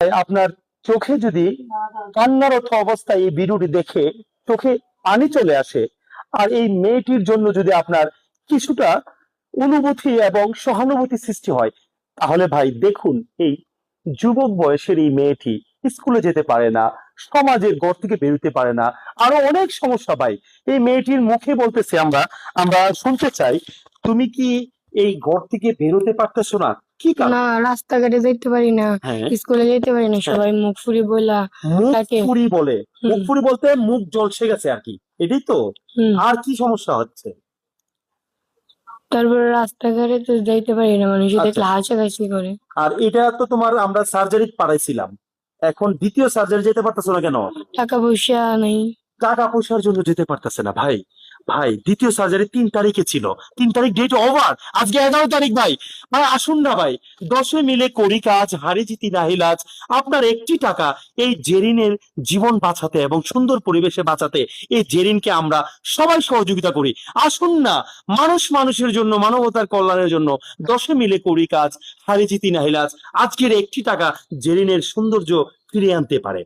আপনার চোখে যদি কান্নারত অবস্থায় এই ভিডিওটি দেখে চোখে পানি চলে আসে, আর এই মেয়েটির জন্য যদি আপনার কিছুটা অনুভূতি এবং সহানুভূতি সৃষ্টি হয়, তাহলে ভাই দেখুন, এই যুবক বয়সের এই মেয়েটি স্কুলে যেতে পারে না, সমাজের ঘর থেকে বেরোতে পারে না, আরো অনেক সমস্যা ভাই। এই মেয়েটির মুখে বলতেছে, আমরা আমরা শুনতে চাই, তুমি কি এই ঘর থেকে বেরোতে পারতেছো না? কি কারণ? না, রাস্তাঘাটে যাইতে পারি না, হ্যাঁ, স্কুলে যেতে পারি না, হ্যাঁ, সবাই মুখ ফুরি বইলা মুখ তাকে। পুরি বলে। মুখ হুম পুরি বলতে মুখ জলসে গেছে আর কি, এটাই তো? হুম আর কি সমস্যা হচ্ছে? তারপরে রাস্তাঘাটে তো যাইতে পারি না, মানুষ আচ্ছা, দেখলে হাসাহাসি করে। আর এটা তো তোমার আমরা সার্জারি পাঠাইছিলাম, এখন দ্বিতীয় সার্জারি যেতে পারতেছো না কেন? টাকা পয়সা নেই। টাকা পয়সার জন্য যেতে পারতেছে না ভাই। ভাই দ্বিতীয় সার্জারি 3 তারিখে ছিল, 3 তারিখ ডেট ওভার, আজকে 11 তারিখ ভাই। ভাই আসুন না ভাই, 10 মিলে করি কাজ, হারি জিতি নাহিলাজ। আপনার একটি টাকা এই জেরিনের জীবন বাঁচাতে এবং সুন্দর পরিবেশে বাঁচাতে, এই জেরিনকে আমরা সবাই সহযোগিতা করি। আসুন না, মানুষ মানুষের জন্য, মানবতার কল্যাণের জন্য 10 মিলে করি কাজ, হারি জিতি নাহিলাজ। আজকের একটি টাকা জেরিনের সৌন্দর্য ফিরিয়ে আনতে পারে।